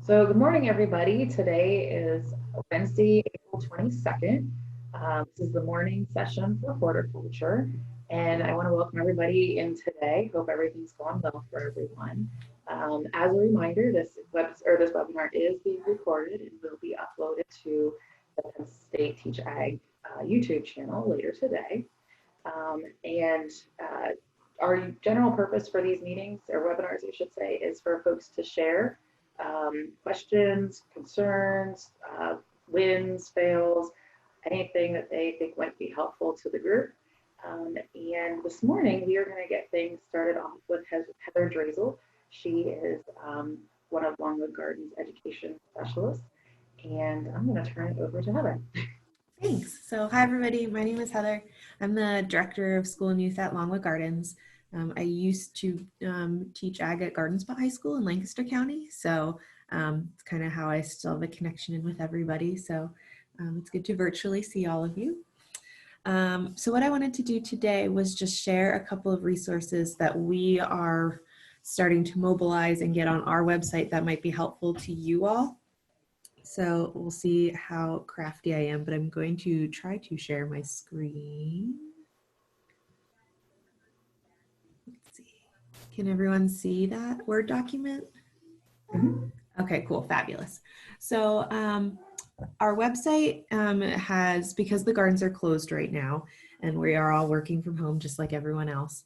So good morning, everybody. Today is Wednesday, April 22nd. This is the morning session for horticulture, and I want to welcome everybody in today. Hope everything's going well for everyone. As a reminder, this webinar is being recorded and will be uploaded to the Penn State Teach Ag YouTube channel later today. And our general purpose for these meetings, or webinars, I should say, is for folks to share questions, concerns, wins, fails, anything that they think might be helpful to the group. And this morning, we are going to get things started off with Heather Drazel. She is one of Longwood Gardens education specialists, and I'm going to turn it over to Heather. Thanks. So hi, everybody. My name is Heather. I'm the Director of School and Youth at Longwood Gardens. I used to teach ag at Garden Spot High School in Lancaster County. So it's kind of how I still have a connection in with everybody. So it's good to virtually see all of you. So what I wanted to do today was just share a couple of resources that we are starting to mobilize and get on our website that might be helpful to you all. So we'll see how crafty I am, but I'm going to try to share my screen. Let's see. Can everyone see that Word document? Mm-hmm. Okay, cool, fabulous. So our website has, because the gardens are closed right now and we are all working from home just like everyone else,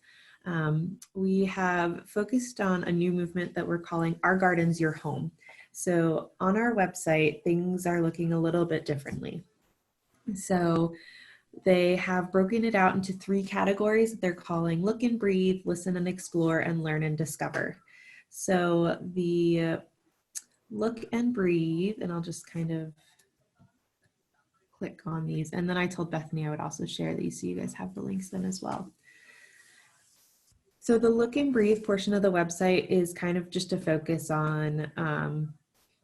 we have focused on a new movement that we're calling Our Gardens Your Home. So on our website, things are looking a little bit differently. So they have broken it out into 3 categories that they're calling Look and Breathe, Listen and Explore, and Learn and Discover. So the Look and Breathe, and I'll just kind of click on these. And then I told Bethany I would also share these so you guys have the links then as well. So the Look and Breathe portion of the website is kind of just a focus on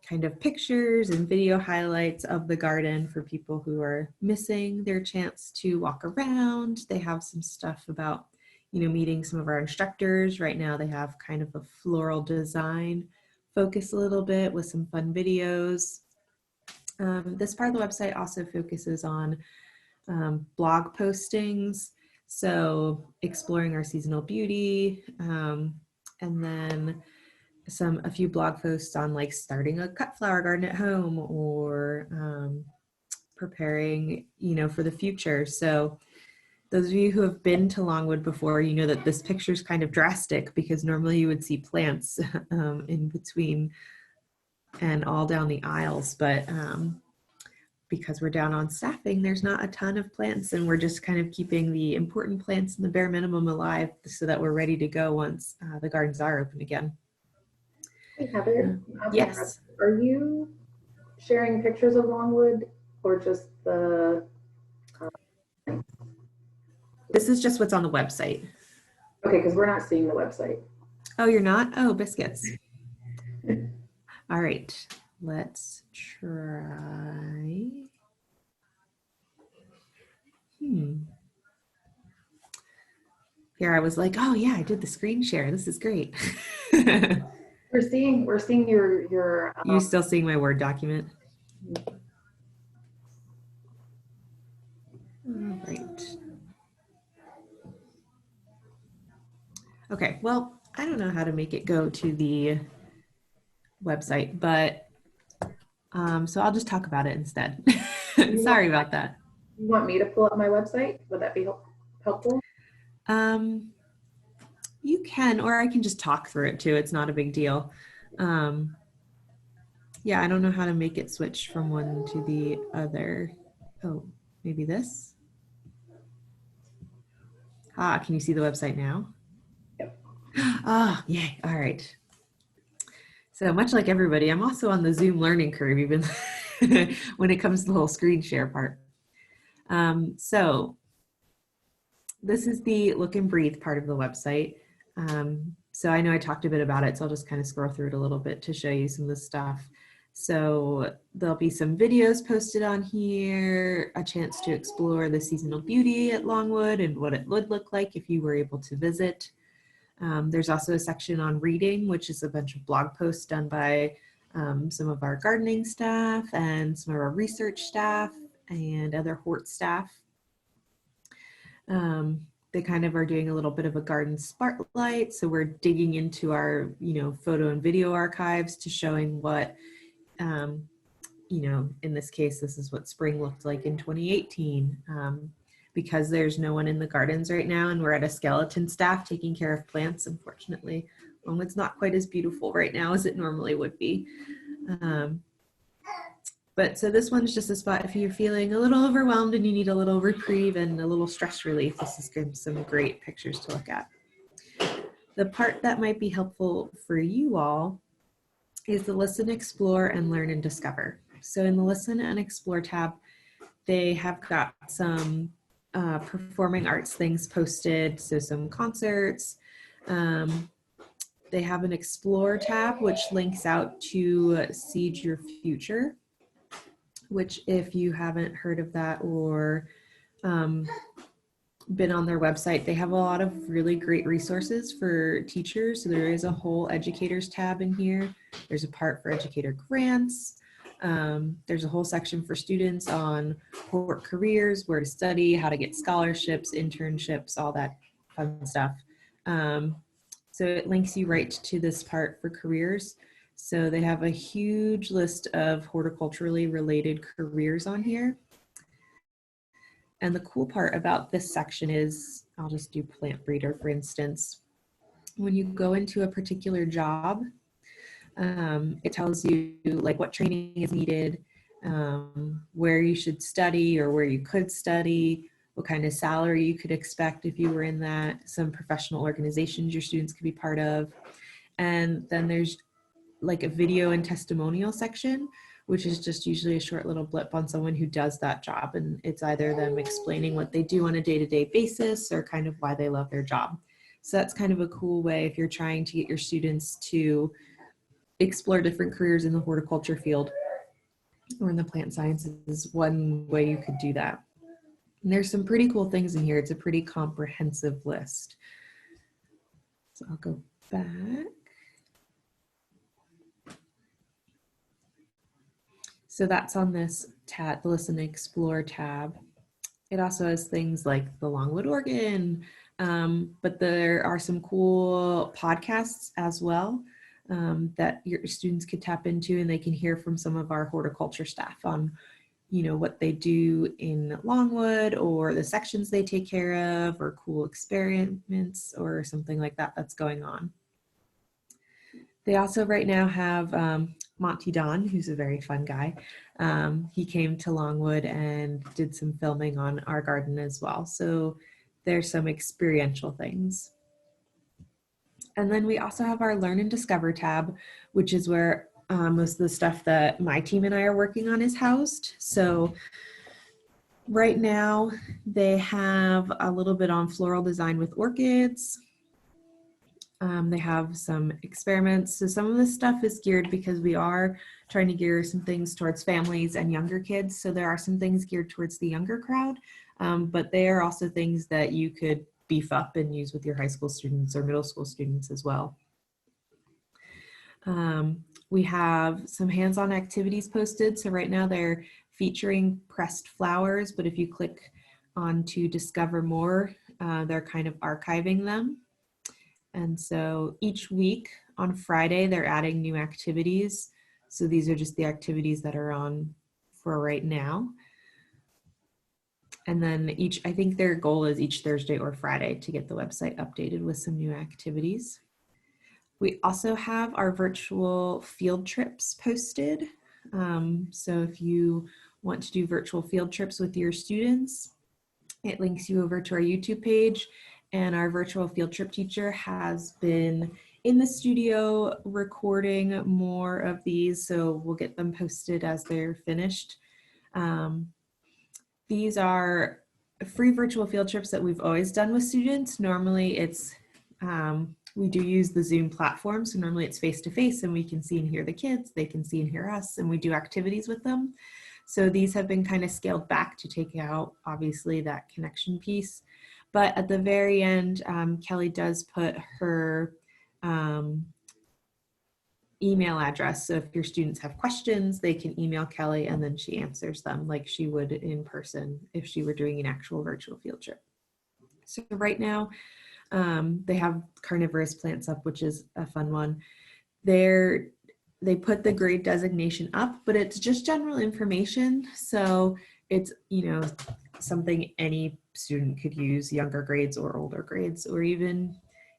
kind of pictures and video highlights of the garden for people who are missing their chance to walk around. They have some stuff about, meeting some of our instructors. Right now they have kind of a floral design focus a little bit with some fun videos. This part of the website also focuses on blog postings. So exploring our seasonal beauty, and then a few blog posts on like starting a cut flower garden at home or preparing, for the future. So those of you who have been to Longwood before, you know that this picture is kind of drastic because normally you would see plants in between and all down the aisles, but because we're down on staffing, there's not a ton of plants, and we're just kind of keeping the important plants and the bare minimum alive so that we're ready to go once the gardens are open again. Hey, Heather. Yes. Are you sharing pictures of Longwood or just the? This is just what's on the website. Okay, because we're not seeing the website. Oh, you're not? Oh, biscuits. All right, let's try. Here I was like, oh yeah, I did the screen share. This is great. We're seeing your. You still seeing my Word document? All right. Okay, well, I don't know how to make it go to the website, but so I'll just talk about it instead. Sorry about that. You want me to pull up my website? Would that be helpful? You can, or I can just talk through it too. It's not a big deal. Yeah, I don't know how to make it switch from one to the other. Oh, maybe this? Ah, can you see the website now? Yep. Ah, yay, all right. So much like everybody, I'm also on the Zoom learning curve, even when it comes to the whole screen share part. So this is the Look and Breathe part of the website. So I know I talked a bit about it, so I'll just kind of scroll through it a little bit to show you some of the stuff. So there'll be some videos posted on here, a chance to explore the seasonal beauty at Longwood and what it would look like if you were able to visit. There's also a section on reading, which is a bunch of blog posts done by some of our gardening staff and some of our research staff and other Hort staff. They kind of are doing a little bit of a garden spotlight. So we're digging into our, photo and video archives to showing what, in this case, this is what spring looked like in 2018. Because there's no one in the gardens right now and we're at a skeleton staff taking care of plants, unfortunately. It's not quite as beautiful right now as it normally would be. But so this one's just a spot if you're feeling a little overwhelmed and you need a little reprieve and a little stress relief. This is some great pictures to look at. The part that might be helpful for you all is the Listen, Explore, and Learn and Discover. So in the Listen and Explore tab, they have got some performing arts things posted, so some concerts. They have an Explore tab, which links out to Seed Your Future, which if you haven't heard of that or been on their website, they have a lot of really great resources for teachers. So there is a whole educators tab in here. There's a part for educator grants. There's a whole section for students on Hort careers, where to study, how to get scholarships, internships, all that fun stuff. So it links you right to this part for careers. So they have a huge list of horticulturally related careers on here. And the cool part about this section is, I'll just do plant breeder, for instance. When you go into a particular job, it tells you like what training is needed, where you should study or where you could study, what kind of salary you could expect if you were in that, some professional organizations your students could be part of. And then there's like a video and testimonial section, which is just usually a short little blip on someone who does that job. And it's either them explaining what they do on a day-to-day basis or kind of why they love their job. So that's kind of a cool way if you're trying to get your students to explore different careers in the horticulture field or in the plant sciences. One way you could do that. And there's some pretty cool things in here. It's a pretty comprehensive list. So I'll go back. So that's on this tab, the Listen and Explore tab. It also has things like the Longwood organ, but there are some cool podcasts as well that your students could tap into, and they can hear from some of our horticulture staff on, what they do in Longwood or the sections they take care of or cool experiments or something like that that's going on. They also right now have Monty Don, who's a very fun guy. He came to Longwood and did some filming on our garden as well. So there's some experiential things. And then we also have our Learn and Discover tab, which is where most of the stuff that my team and I are working on is housed. So right now they have a little bit on floral design with orchids. They have some experiments. So some of this stuff is geared because we are trying to gear some things towards families and younger kids. So there are some things geared towards the younger crowd, but they are also things that you could beef up and use with your high school students or middle school students as well. We have some hands-on activities posted. So right now they're featuring pressed flowers, but if you click on to discover more, they're kind of archiving them. And so each week on Friday, they're adding new activities. So these are just the activities that are on for right now. And then I think their goal is each Thursday or Friday to get the website updated with some new activities. We also have our virtual field trips posted. So if you want to do virtual field trips with your students, it links you over to our YouTube page. And our virtual field trip teacher has been in the studio recording more of these, so we'll get them posted as they're finished. These are free virtual field trips that we've always done with students. Normally it's, we do use the Zoom platform, so normally it's face-to-face and we can see and hear the kids, they can see and hear us, and we do activities with them. So these have been kind of scaled back to take out, obviously, that connection piece. But at the very end, Kelly does put her email address. So if your students have questions, they can email Kelly and then she answers them like she would in person if she were doing an actual virtual field trip. So right now, they have carnivorous plants up, which is a fun one. They put the grade designation up, but it's just general information. So it's, something any student could use, younger grades or older grades, or even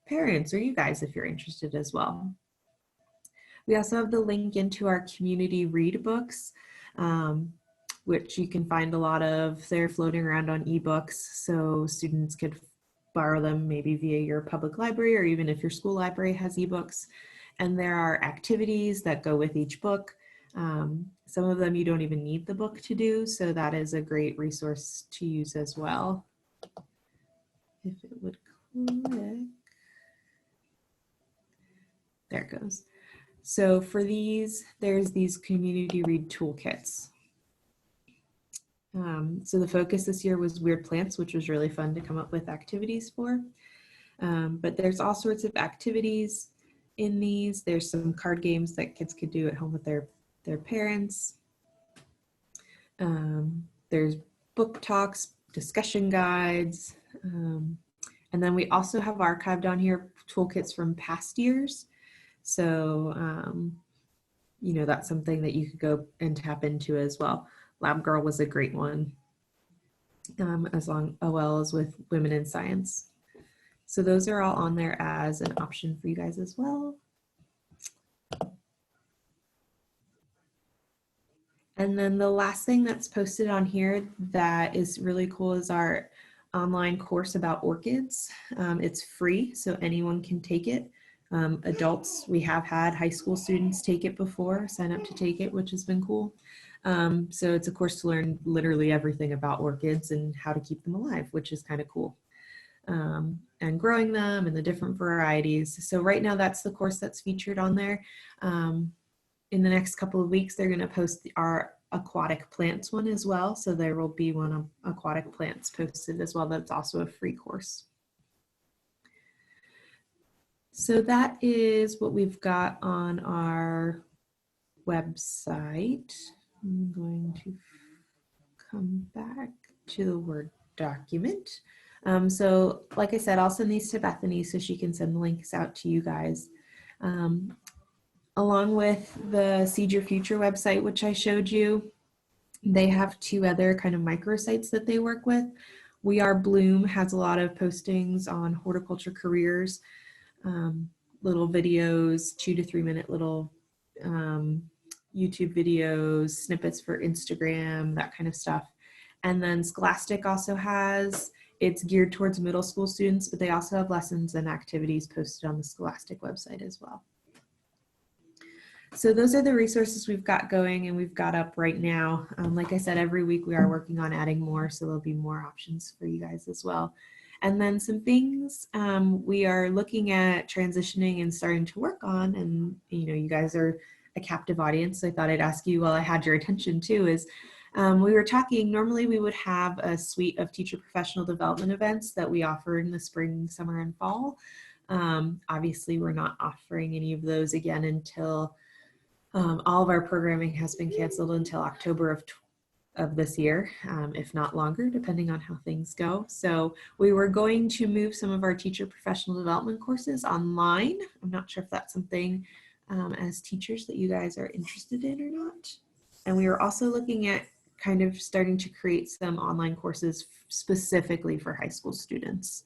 parents or you guys if you're interested as well. We also have the link into our community read books, which you can find a lot of. They're floating around on ebooks, so students could borrow them maybe via your public library, or even if your school library has ebooks. And there are activities that go with each book. Some of them you don't even need the book to do, so that is a great resource to use as well. If it would click. There it goes. So for these, there's these community read toolkits. So the focus this year was weird plants, which was really fun to come up with activities for. But there's all sorts of activities in these. There's some card games that kids could do at home with their parents. There's book talks, discussion guides. And then we also have archived on here toolkits from past years. So, that's something that you could go and tap into as well. Lab Girl was a great one, as well as with Women in Science. So those are all on there as an option for you guys as well. And then the last thing that's posted on here that is really cool is our online course about orchids. It's free, so anyone can take it. Adults, we have had high school students take it before, sign up to take it, which has been cool. So it's a course to learn literally everything about orchids and how to keep them alive, which is kind of cool. And growing them and the different varieties. So right now that's the course that's featured on there. In the next couple of weeks, they're going to post our aquatic plants one as well. So there will be one of aquatic plants posted as well. That's also a free course. So that is what we've got on our website. I'm going to come back to the Word document. So like I said, I'll send these to Bethany so she can send the links out to you guys. Along with the Seed Your Future website, which I showed you, they have two other kind of microsites that they work with. We Are Bloom has a lot of postings on horticulture careers, little videos, 2 to 3 minute little YouTube videos, snippets for Instagram, that kind of stuff. And then Scholastic also has, it's geared towards middle school students, but they also have lessons and activities posted on the Scholastic website as well. So those are the resources we've got going and we've got up right now. Like I said, every week we are working on adding more, so there'll be more options for you guys as well. And then some things we are looking at transitioning and starting to work on, and you guys are a captive audience, so I thought I'd ask you while I had your attention too, is we were talking, normally we would have a suite of teacher professional development events that we offer in the spring, summer, and fall. Obviously, we're not offering any of those again until all of our programming has been canceled until October of this year, if not longer, depending on how things go. So we were going to move some of our teacher professional development courses online. I'm not sure if that's something as teachers that you guys are interested in or not. And we were also looking at kind of starting to create some online courses specifically for high school students.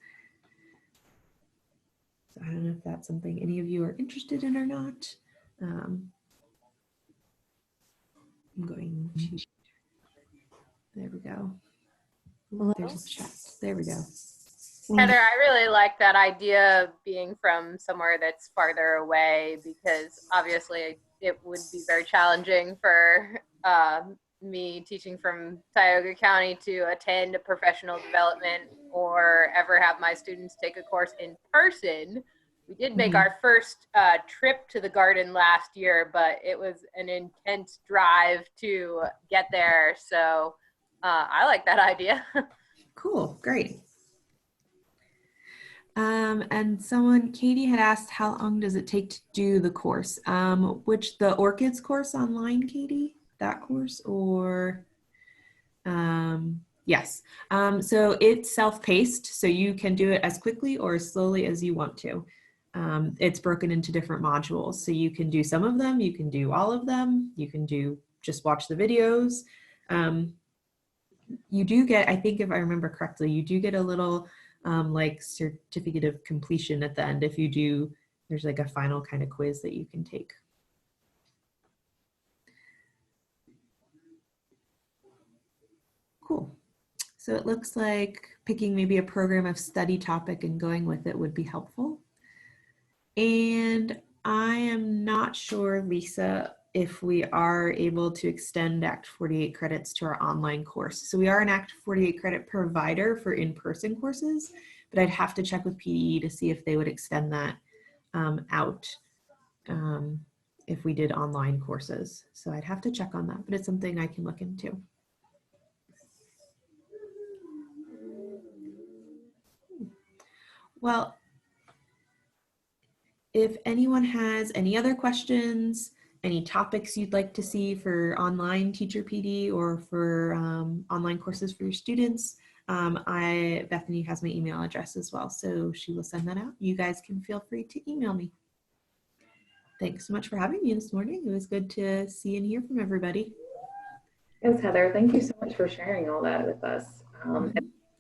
So I don't know if that's something any of you are interested in or not. I'm going to, there we go. Ooh, there's a chat. There we go. Heather, I really like that idea of being from somewhere that's farther away, because obviously it would be very challenging for me teaching from Tioga County to attend a professional development or ever have my students take a course in person. We did make our first trip to the garden last year, but it was an intense drive to get there. So I like that idea. Cool, great. And Katie had asked, how long does it take to do the course? Which, the orchids course online, Katie? That course, or, yes. So it's self-paced, so you can do it as quickly or as slowly as you want to. It's broken into different modules, so you can do some of them, you can do all of them, you can do just watch the videos. You do get, I think if I remember correctly, you do get a little like certificate of completion at the end if you do. There's like a final kind of quiz that you can take. Cool. So it looks like picking maybe a program of study topic and going with it would be helpful. And I am not sure, Lisa, if we are able to extend ACT 48 credits to our online course. So we are an ACT 48 credit provider for in-person courses, but I'd have to check with PDE to see if they would extend that out if we did online courses. So I'd have to check on that, but it's something I can look into. Well, if anyone has any other questions, any topics you'd like to see for online teacher PD or for online courses for your students, Bethany has my email address as well, so she will send that out. You guys can feel free to email me. Thanks so much for having me this morning. It was good to see and hear from everybody. Yes, Heather, thank you so much for sharing all that with us.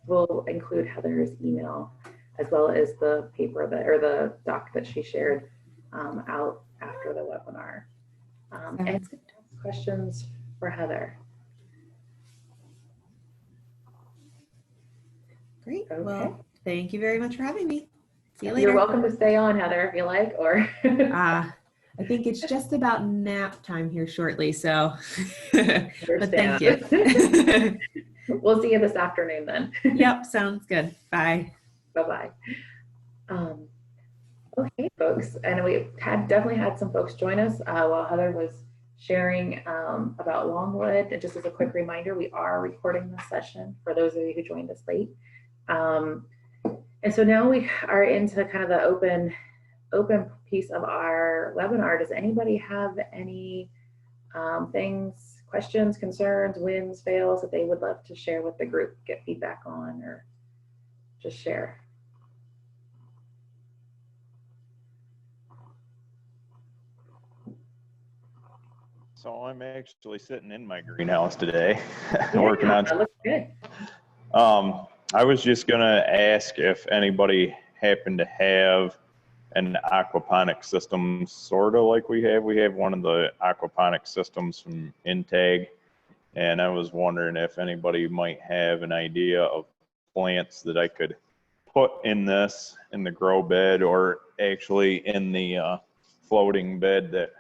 We'll include Heather's email as well as the paper that, or the doc that she shared out after the webinar. Any questions for Heather? Great. Okay. Well, thank you very much for having me. See you later. You're welcome to stay on, Heather, if you like, or. I think it's just about nap time here shortly, so but thank you. We'll see you this afternoon then. Yep, sounds good. Bye. Bye-bye. Okay, folks, and we definitely had some folks join us while Heather was sharing about Longwood. And just as a quick reminder, we are recording this session for those of you who joined us late. And so now we are into kind of the open piece of our webinar. Does anybody have any things, questions, concerns, wins, fails that they would love to share with the group, get feedback on, or just share? So I'm actually sitting in my greenhouse today, Yeah, working on. That looks good. I was just gonna ask if anybody happened to have an aquaponic system, sort of like we have. We have one of the aquaponic systems from Intag, and I was wondering if anybody might have an idea of plants that I could put in the grow bed, or actually in the floating bed that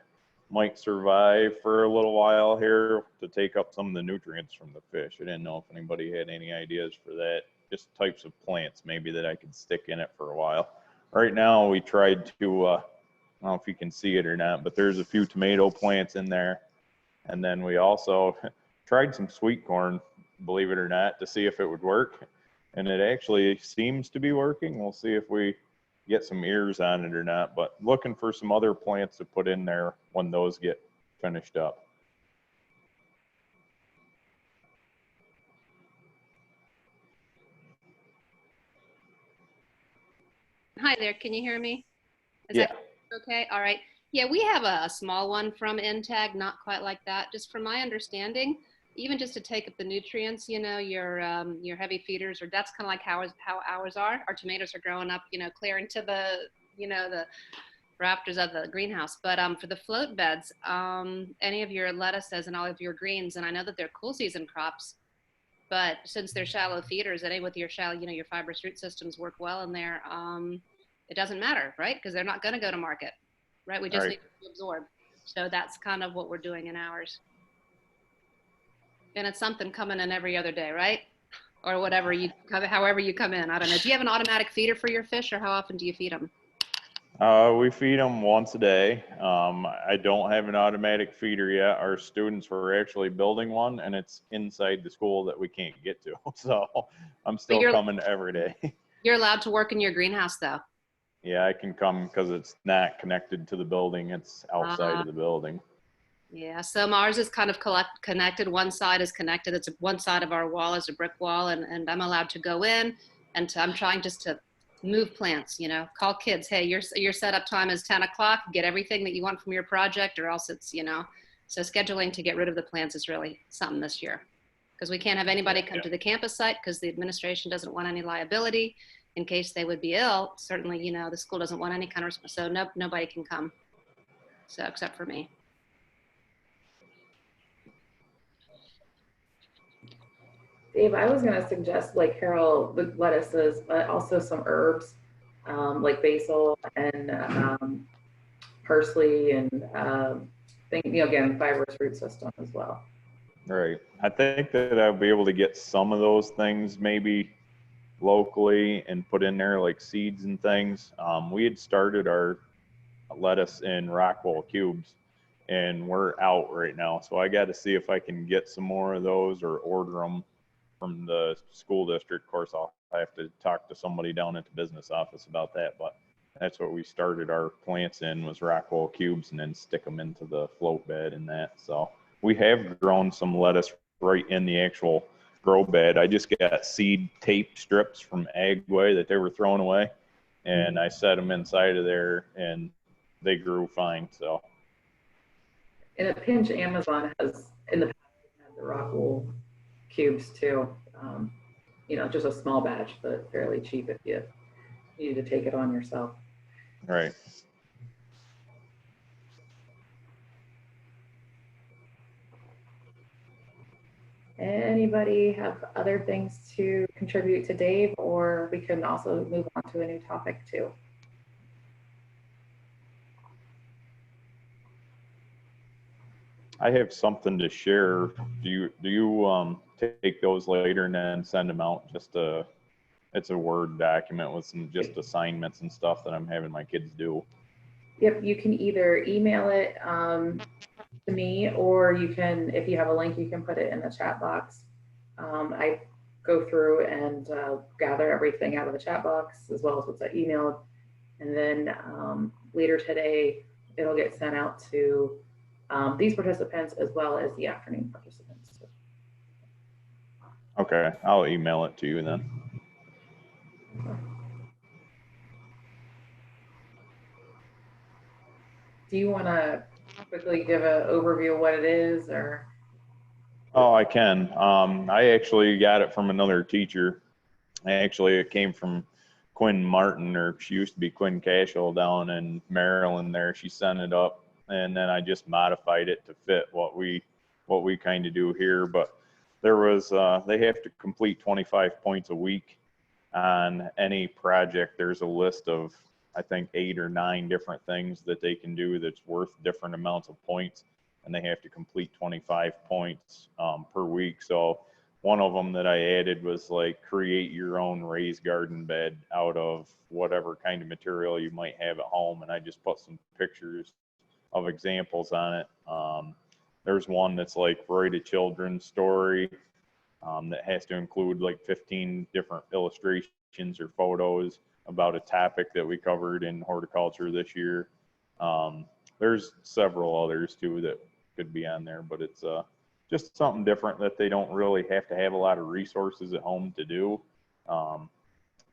might survive for a little while here to take up some of the nutrients from the fish. I didn't know if anybody had any ideas for that, just types of plants maybe that I could stick in it for a while. Right now we tried to, I don't know if you can see it or not, but there's a few tomato plants in there. And then we also tried some sweet corn, believe it or not, to see if it would work. And it actually seems to be working. We'll see if we get some ears on it or not, but looking for some other plants to put in there when those get finished up. Hi there, can you hear me? Is Yeah. that okay? All right. Yeah, we have a small one from Intag, not quite like that. Just from my understanding, even just to take up the nutrients, you know, your heavy feeders, or that's kind of like how ours are. Our tomatoes are growing up, you know, clear into the, you know, the rafters of the greenhouse. But for the float beds, any of your lettuces and all of your greens, and I know that they're cool season crops, but since they're shallow feeders, any with your shallow, you know, your fibrous root systems work well in there. It doesn't matter, right? Because they're not going to go to market, right? We just need to absorb. So that's kind of what we're doing in ours. And it's something coming in every other day, right? Or whatever you, however you come in. I don't know. Do you have an automatic feeder for your fish, or how often do you feed them? We feed them once a day. I don't have an automatic feeder yet. Our students were actually building one, and it's inside the school that we can't get to. So I'm still coming every day. You're allowed to work in your greenhouse though. Yeah, I can come because it's not connected to the building. It's outside of the building. Yeah, so ours is kind of connected. One side is connected. It's one side of our wall is a brick wall, and I'm allowed to go in, and I'm trying just to move plants, you know, call kids, hey, your setup time is 10 o'clock, get everything that you want from your project, or else it's, you know, so scheduling to get rid of the plants is really something this year, because we can't have anybody come to the campus site because the administration doesn't want any liability in case they would be ill. Certainly, you know, the school doesn't want any kind of, so nobody can come, so except for me. Dave, I was going to suggest, like Carol, the lettuces, but also some herbs like basil and parsley and again, fibrous root system as well. Right. I think that I'll be able to get some of those things maybe locally and put in there like seeds and things. We had started our lettuce in Rockwell cubes and we're out right now. So I got to see if I can get some more of those or order them from the school district. Of course, I have to talk to somebody down at the business office about that, but that's what we started our plants in, was Rockwell cubes, and then stick them into the float bed and that. So we have grown some lettuce right in the actual grow bed. I just got seed tape strips from Agway that they were throwing away, and I set them inside of there and they grew fine. So in a pinch, Amazon has in the past had the Rockwell cubes too. Just a small batch, but fairly cheap if you needed to take it on yourself. right. Anybody have other things to contribute to Dave, or we can also move on to a new topic too? I have something to share. Do you take those later and then send them out? It's a Word document with some just assignments and stuff that I'm having my kids do. Yep, you can either email it to me, or you can, if you have a link, you can put it in the chat box. I go through and gather everything out of the chat box as well as what's emailed, and then later today it'll get sent out to these participants as well as the afternoon participants too. Okay, I'll email it to you then. Do you want to quickly give an overview of what it is, or? Oh, I can. I actually got it from another teacher. It came from Quinn Martin, or she used to be Quinn Cashel down in Maryland there. She sent it up, and then I just modified it to fit what we kind of do here. But there was, they have to complete 25 points a week on any project. There's a list of, I think, 8 or 9 different things that they can do that's worth different amounts of points, and they have to complete 25 points per week. So one of them that I added was like create your own raised garden bed out of whatever kind of material you might have at home, and I just put some pictures of examples on it. There's one that's like write a children's story that has to include like 15 different illustrations or photos about a topic that we covered in horticulture this year. There's several others too that could be on there, but it's just something different that they don't really have to have a lot of resources at home to do.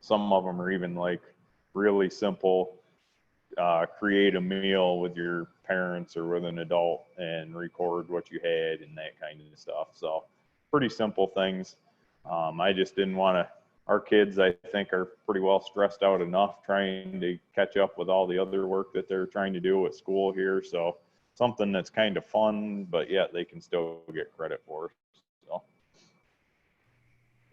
Some of them are even like really simple, create a meal with your parents or with an adult and record what you had and that kind of stuff. So pretty simple things. I just didn't want to, our kids, I think, are pretty well stressed out enough trying to catch up with all the other work that they're trying to do at school here. So something that's kind of fun, but yet they can still get credit for. So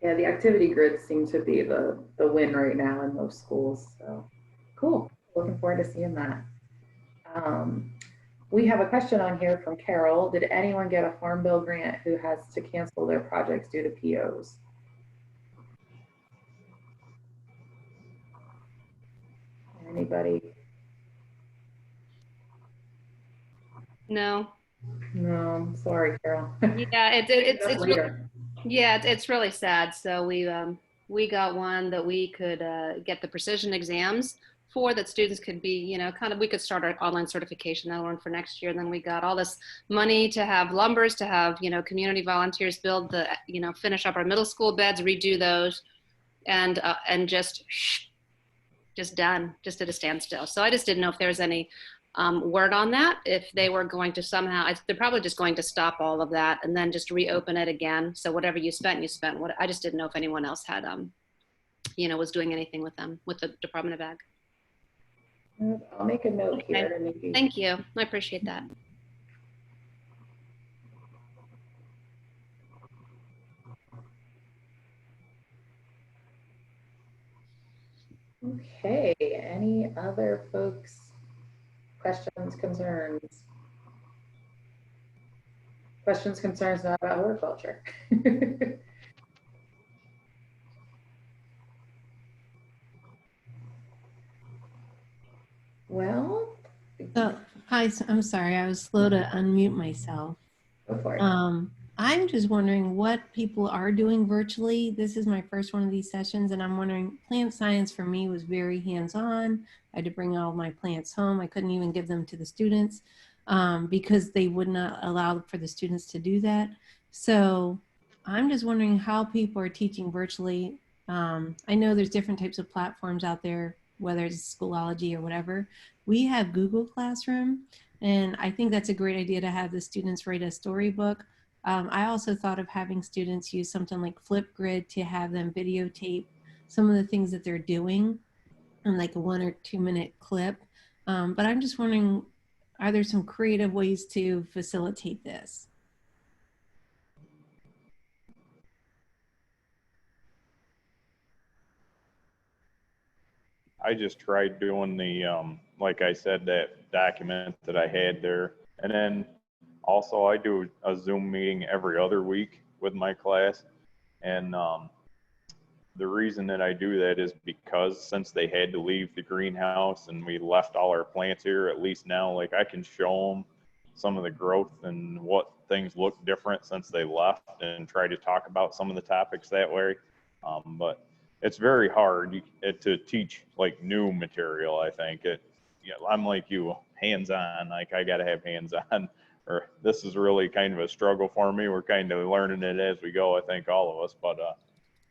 yeah, the activity grids seem to be the win right now in most schools. So cool. Looking forward to seeing that. We have a question on here from Carol. Did anyone get a Farm Bill grant who has to cancel their projects due to POs? Anybody? No. No, sorry, Carol. Yeah, it's really sad. So we got one that we could get the precision exams for, that students could be, you know, kind of, we could start our online certification that one for next year. And then we got all this money to have lumbers, to have, you know, community volunteers build the, you know, finish up our middle school beds, redo those, and just done, just at a standstill. So I just didn't know if there was any word on that, if they were going to somehow, they're probably just going to stop all of that and then just reopen it again. So whatever you spent, you spent. What, I just didn't know if anyone else had, you know, was doing anything with them, with the Department of Ag. I'll make a note here. Okay. Maybe. Thank you. I appreciate that. Okay, any other folks? Questions, concerns? Questions, concerns not about horticulture. Well, So, hi, I'm sorry, I was slow to unmute myself. go for it. I'm just wondering what people are doing virtually. This is my first one of these sessions, and I'm wondering, plant science for me was very hands-on. I had to bring all my plants home. I couldn't even give them to the students because they would not allow for the students to do that. So I'm just wondering how people are teaching virtually. I know there's different types of platforms out there, whether it's Schoology or whatever. We have Google Classroom, and I think that's a great idea to have the students write a storybook. I also thought of having students use something like Flipgrid to have them videotape some of the things that they're doing in like a 1 or 2 minute clip. But I'm just wondering, are there some creative ways to facilitate this? I just tried doing the, like I said, that document that I had there. And then also I do a Zoom meeting every other week with my class. And the reason that I do that is because since they had to leave the greenhouse and we left all our plants here, at least now, like I can show them some of the growth and what things look different since they left and try to talk about some of the topics that way. But it's very hard to teach like new material. I think I'm like you, hands-on, like I got to have hands-on, or this is really kind of a struggle for me. We're kind of learning it as we go. I think all of us, but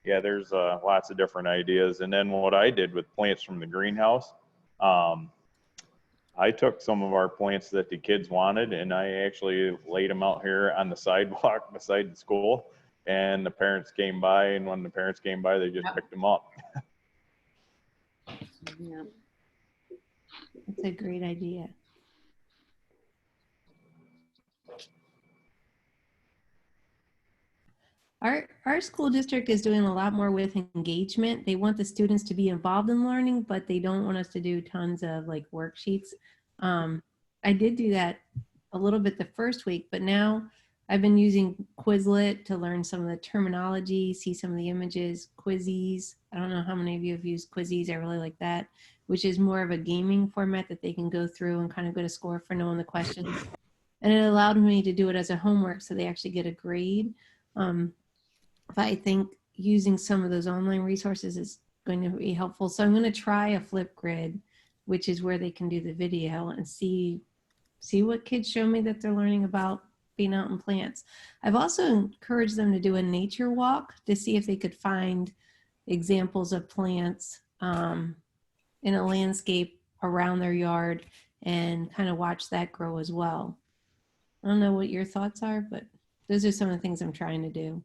yeah, there's lots of different ideas. And then what I did with plants from the greenhouse, I took some of our plants that the kids wanted and I actually laid them out here on the sidewalk beside the school. And the parents came by, and when the parents came by, they just picked them up. Yeah. That's a great idea. Our school district is doing a lot more with engagement. They want the students to be involved in learning, but they don't want us to do tons of like worksheets. I did do that a little bit the first week, but now I've been using Quizlet to learn some of the terminology, see some of the images, Quizzes. I don't know how many of you have used Quizzes. I really like that, which is more of a gaming format that they can go through and kind of get a score for knowing the questions. And it allowed me to do it as a homework, so they actually get a grade. But I think using some of those online resources is going to be helpful. So I'm going to try a Flipgrid, which is where they can do the video and see what kids show me that they're learning about being out in plants. I've also encouraged them to do a nature walk to see if they could find examples of plants in a landscape around their yard and kind of watch that grow as well. I don't know what your thoughts are, but those are some of the things I'm trying to do.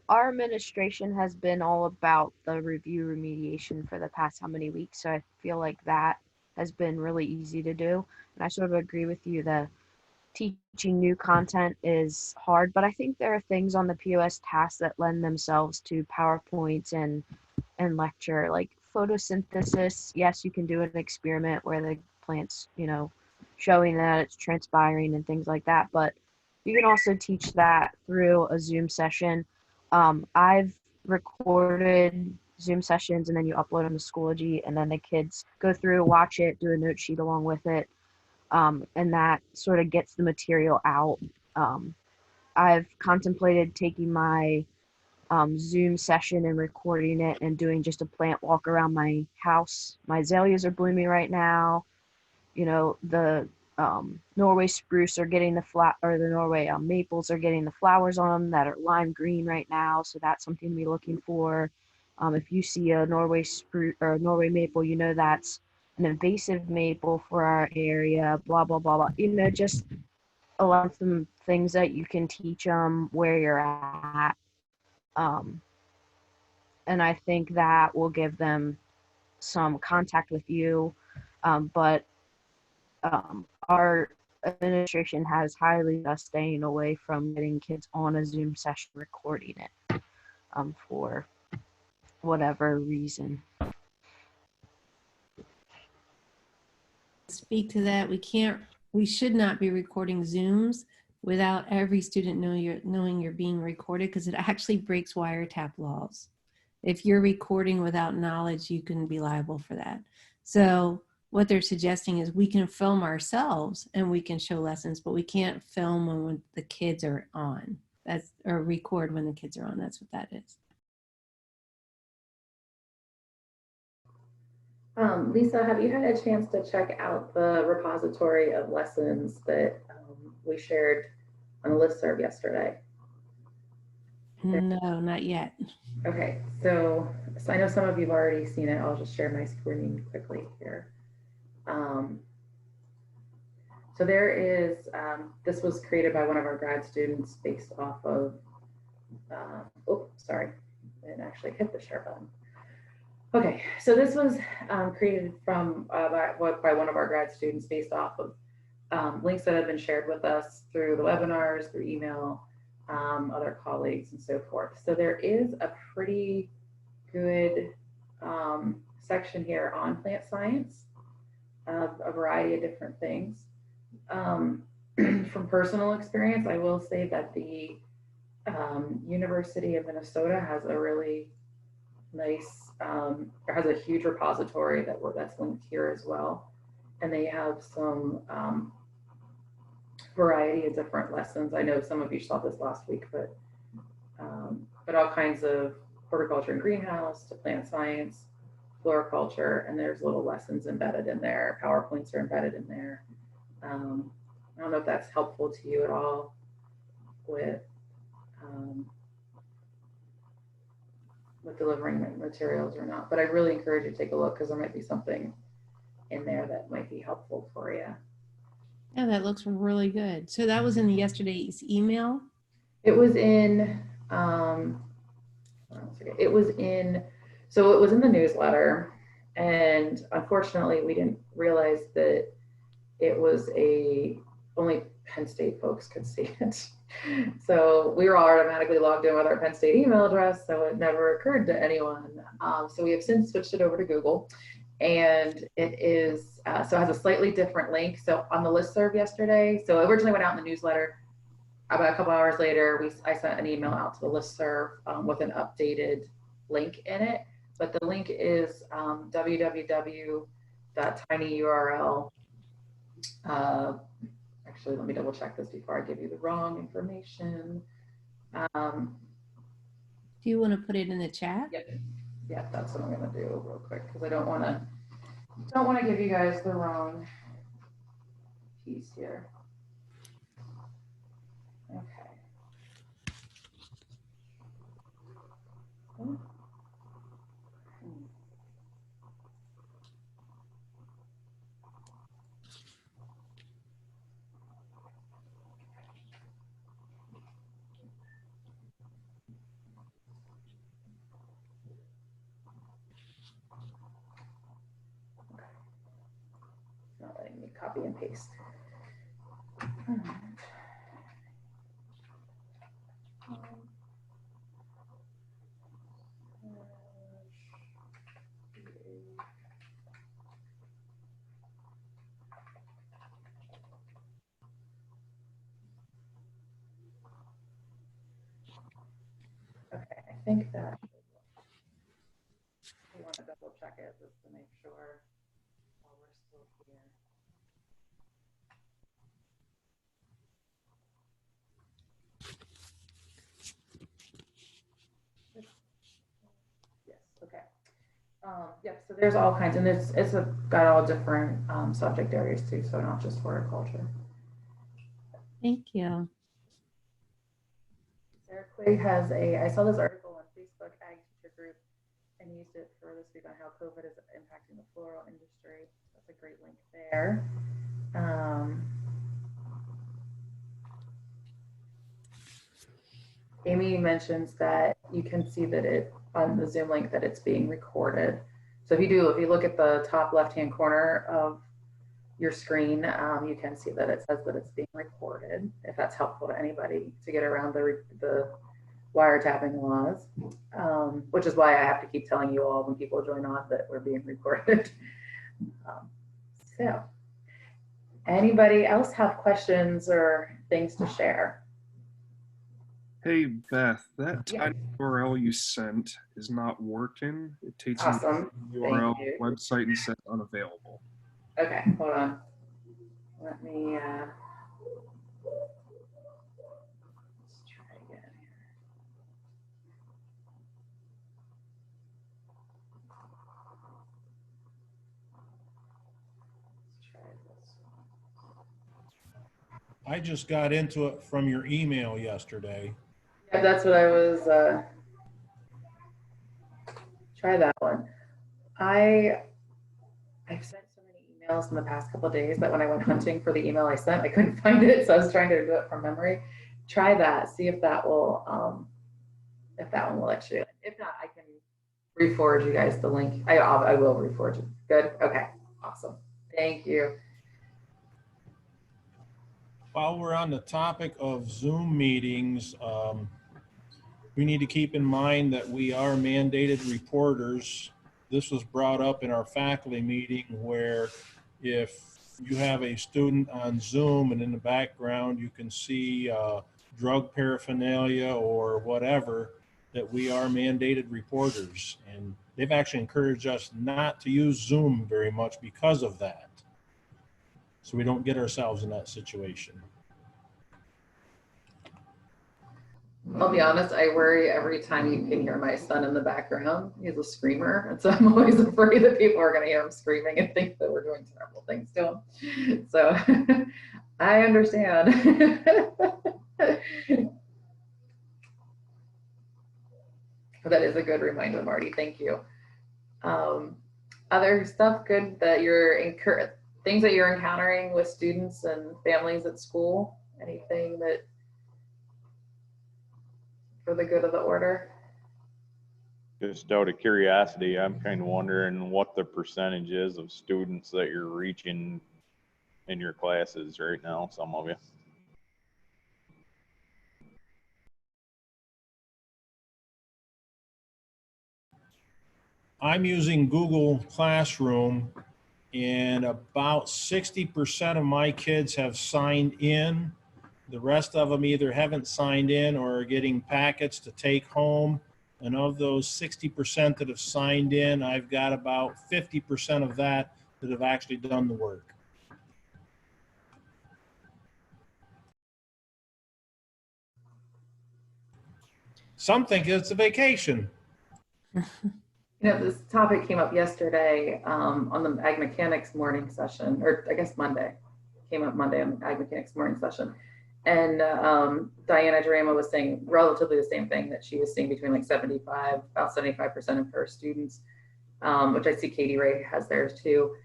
Our administration has been all about the review remediation for the past how many weeks, so I feel like that has been really easy to do. And I sort of agree with you that teaching new content is hard, but I think there are things on the POS tasks that lend themselves to PowerPoints and lecture, like photosynthesis. Yes, you can do an experiment where the plant's, showing that it's transpiring and things like that, but you can also teach that through a Zoom session. I've recorded Zoom sessions and then you upload them to Schoology and then the kids go through, watch it, do a note sheet along with it. And that sort of gets the material out. I've contemplated taking my Zoom session and recording it and doing just a plant walk around my house. My azaleas are blooming right now. You know, the Norway spruce are getting the Norway maples are getting the flowers on them that are lime green right now. So that's something to be looking for. If you see a Norway spruce or a Norway maple, you know that's an invasive maple for our area. Blah blah blah blah. You know, just a lot of some things that you can teach them where you're at. Um, and I think that will give them some contact with you. But our administration has highly staying away from getting kids on a Zoom session recording it for whatever reason. Speak to that. We should not be recording Zooms without every student knowing you're being recorded, because it actually breaks wiretap laws. If you're recording without knowledge, you can be liable for that. So what they're suggesting is we can film ourselves and we can show lessons, but we can't film when the kids are on. Or record when the kids are on. That's what that is. Lisa, have you had a chance to check out the repository of lessons that we shared on the listserv yesterday? No, not yet. Okay, so I know some of you've already seen it. I'll just share my screen quickly here. So there is, this was created by one of our grad students based off of, oh, sorry, I didn't actually hit the share button. Okay, so this was created from by one of our grad students based off of links that have been shared with us through the webinars, through email, other colleagues, and so forth. So there is a pretty good section here on plant science of a variety of different things. From personal experience, I will say that the University of Minnesota has a really nice, has a huge repository that's linked here as well. And they have some variety of different lessons. I know some of you saw this last week, but all kinds of horticulture and greenhouse to plant science, floriculture, and there's little lessons embedded in there. PowerPoints are embedded in there. I don't know if that's helpful to you at all with delivering materials or not, but I really encourage you to take a look because there might be something in there that might be helpful for you. Yeah, that looks really good. So that was in yesterday's email? It was in, so it was in the newsletter, and unfortunately we didn't realize that it was only Penn State folks could see it. So we were all automatically logged in with our Penn State email address, so it never occurred to anyone. So we have since switched it over to Google, and it is, so it has a slightly different link. So on the listserv yesterday, so it originally went out in the newsletter. About a couple hours later, I sent an email out to the listserv with an updated link in it. But the link is www.tinyurl. Actually, let me double check this before I give you the wrong information. Do you want to put it in the chat? Yep. Yeah, that's what I'm gonna do real quick because I don't want to give you guys the wrong piece here. Okay. Oh. Not letting me copy and paste. Okay, I think that we want to double check it just to make sure while we're still here. Yep, so there's all kinds, and got all different subject areas too, so not just horticulture. Thank you. Sarah Quigg has I saw this article on Facebook Ag Teacher Group and used it for this week on how COVID is impacting the floral industry. That's a great link there. Amy mentions that you can see that on the Zoom link that it's being recorded. So if you look at the top left-hand corner of your screen, you can see that it says that it's being recorded, if that's helpful to anybody to get around the wiretapping laws, which is why I have to keep telling you all when people join on that we're being recorded. So anybody else have questions or things to share? Hey Beth, that Yeah. tiny URL you sent is not working. It takes Awesome. me to the URL Thank you. website and says unavailable. Okay, hold on. Let me let's try again here. Let's try this one. I just got into it from your email yesterday. Yeah, that's what I was try that one. I've sent so many emails in the past couple of days that when I went hunting for the email I sent, I couldn't find it. So I was trying to do it from memory. Try that, see if that will if that one will let you. If not, I can re-forward you guys the link. I will re-forward you. Good? Okay, awesome. Thank you. While we're on the topic of Zoom meetings, we need to keep in mind that we are mandated reporters. This was brought up in our faculty meeting where if you have a student on Zoom and in the background you can see drug paraphernalia or whatever, that we are mandated reporters. And they've actually encouraged us not to use Zoom very much because of that. So we don't get ourselves in that situation. I'll be honest, I worry every time you can hear my son in the background. He's a screamer. And so I'm always afraid that people are going to hear him screaming and think that we're doing terrible things to him. So I understand. That is a good reminder, Marty. Thank you. Other stuff good that things that you're encountering with students and families at school? Anything that for the good of the order? Just out of curiosity, I'm kind of wondering what the percentage is of students that you're reaching in your classes right now, some of you. I'm using Google Classroom, and about 60% of my kids have signed in. The rest of them either haven't signed in or are getting packets to take home. And of those 60% that have signed in, I've got about 50% of that have actually done the work. Some think it's a vacation. This topic came up yesterday on the Ag Mechanics morning session, or I guess Monday. Came up Monday on the Ag Mechanics morning session. And Diana Jarema was saying relatively the same thing, that she was seeing between like about 75% of her students, which I see Katie Ray has theirs too.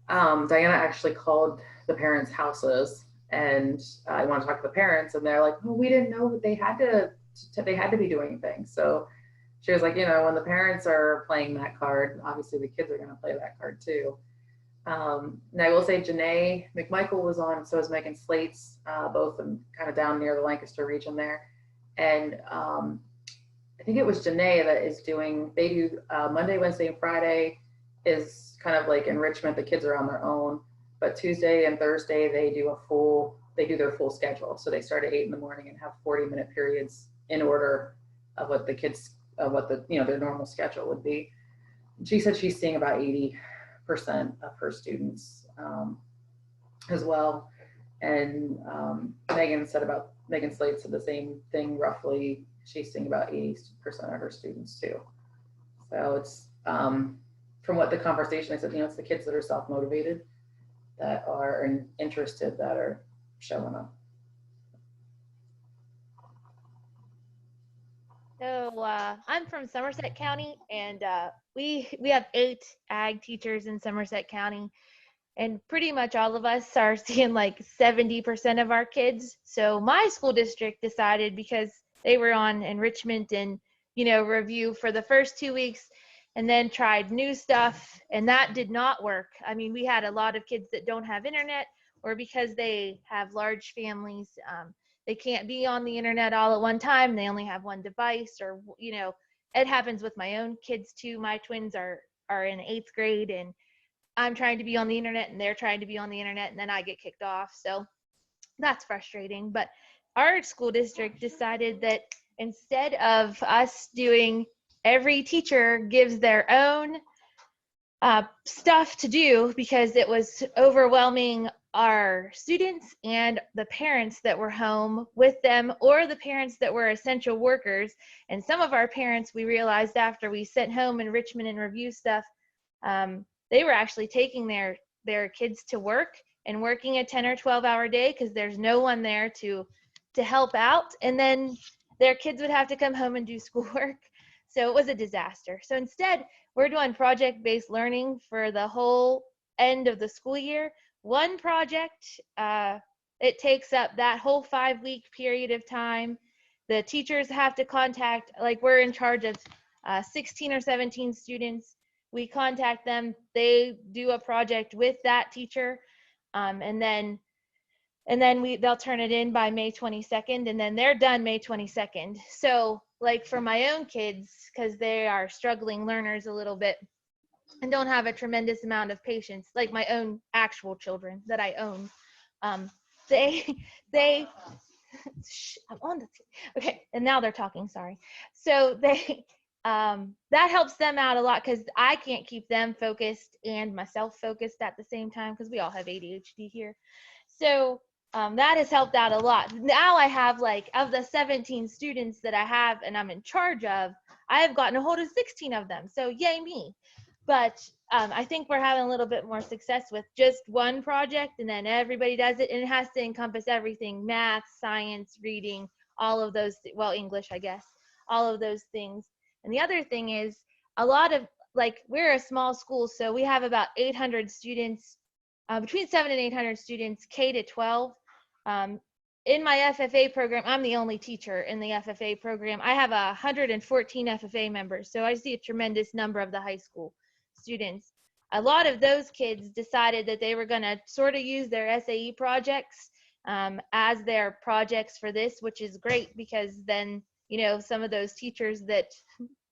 Diana actually called the parents' houses, and I want to talk to the parents, and they're like, "Oh, we didn't know that they had to be doing things." So she was like, when the parents are playing that card, obviously the kids are going to play that card too. And I will say Janae McMichael was on, so was Megan Slates, both kind of down near the Lancaster region there. And I think it was Janae that they do Monday, Wednesday, and Friday is kind of like enrichment. The kids are on their own, but Tuesday and Thursday they do their full schedule. So they start at 8 in the morning and have 40-minute periods in order of what their normal schedule would be. She said she's seeing about 80% of her students as well. And Megan Slate said the same thing roughly. She's seeing about 80% of her students too. So it's from what the conversation, I said, you know, it's the kids that are self-motivated, that are interested, that are showing up. So I'm from Somerset County, and we have 8 ag teachers in Somerset County, and pretty much all of us are seeing like 70% of our kids. So my school district decided, because they were on enrichment and, you know, review for the first 2 weeks, and then tried new stuff, and that did not work. I mean, we had a lot of kids that don't have internet, or because they have large families, they can't be on the internet all at one time. They only have one device, or, you know, it happens with my own kids too. My twins are in 8th grade, and I'm trying to be on the internet and they're trying to be on the internet, and then I get kicked off. So that's frustrating. But our school district decided that instead of us doing, every teacher gives their own stuff to do, because it was overwhelming our students and the parents that were home with them, or the parents that were essential workers. And some of our parents, we realized after we sent home enrichment and review stuff, they were actually taking their kids to work and working a 10 or 12-hour day, because there's no one there to help out. And then their kids would have to come home and do schoolwork. So it was a disaster. So instead, we're doing project-based learning for the whole end of the school year. One project, it takes up that whole 5-week period of time. The teachers have to contact, like, we're in charge of 16 or 17 students. We contact them, they do a project with that teacher, and then they'll turn it in by May 22nd, and then they're done May 22nd. So, like, for my own kids, because they are struggling learners a little bit and don't have a tremendous amount of patience, like my own actual children that I own, they shh, I'm on the okay, and now they're talking, sorry. So they that helps them out a lot, because I can't keep them focused and myself focused at the same time, because we all have ADHD here. So that has helped out a lot. Now I have, like, of the 17 students that I have and I'm in charge of, I have gotten a hold of 16 of them. So yay me. But I think we're having a little bit more success with just one project, and then everybody does it, and it has to encompass everything: math, science, reading, all of those, well, English, I guess, all of those things. And the other thing is, a lot of, like, we're a small school, so we have about 800 students, between 700 and 800 students, K to 12. In my FFA program, I'm the only teacher in the FFA program. I have 114 FFA members, so I see a tremendous number of the high school students. A lot of those kids decided that they were going to sort of use their SAE projects as their projects for this, which is great, because then, you know, some of those teachers that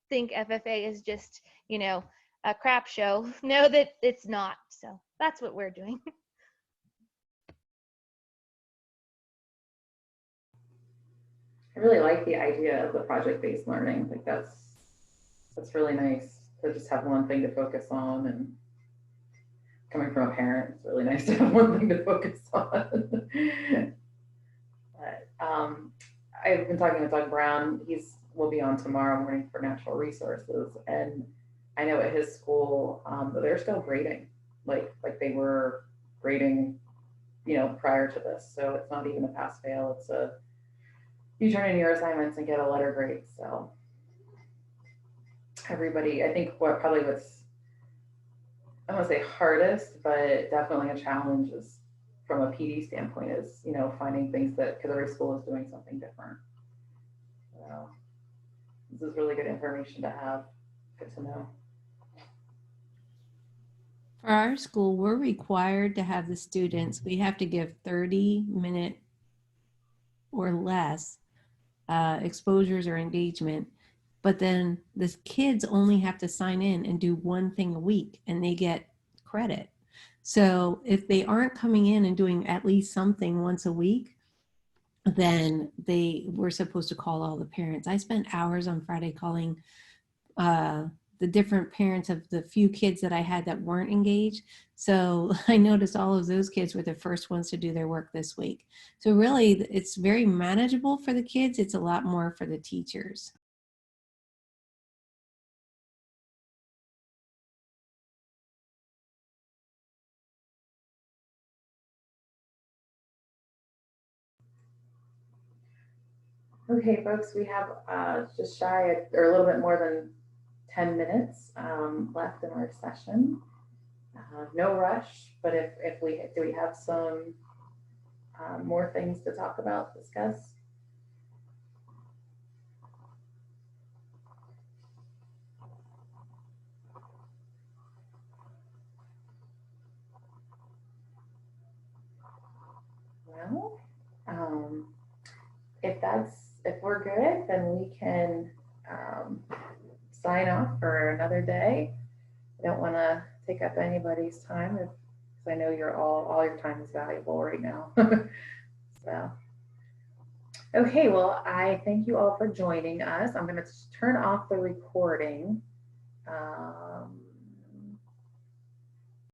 think FFA is just, you know, a crap show know that it's not. So that's what we're doing. I really like the idea of the project-based learning. Like, that's really nice to just have one thing to focus on, and coming from a parent, it's really nice to have one thing to focus on. But I've been talking to Doug Brown. Will be on tomorrow morning for natural resources, and I know at his school they're still grading, like they were grading, you know, prior to this. So it's not even a pass fail. It's a, you turn in your assignments and get a letter grade. So everybody, I think what's I don't want to say hardest, but definitely a challenge is, from a PD standpoint, is, you know, finding things that, because every school is doing something different. So this is really good information to have. Good to know. For our school, we're required to have the students, we have to give 30-minute or less exposures or engagement, but then the kids only have to sign in and do one thing a week, and they get credit. So if they aren't coming in and doing at least something once a week, then we're supposed to call all the parents. I spent hours on Friday calling the different parents of the few kids that I had that weren't engaged. So I noticed all of those kids were the first ones to do their work this week. So really, it's very manageable for the kids. It's a lot more for the teachers. Okay, folks, we have just shy of, or a little bit more than 10 minutes left in our session. No rush, but if we do, we have some more things to talk about, discuss. Well, if we're good, then we can sign off for another day. I don't want to take up anybody's time because I know you're all your time is valuable right now. So, okay, well, I thank you all for joining us. I'm going to turn off the recording.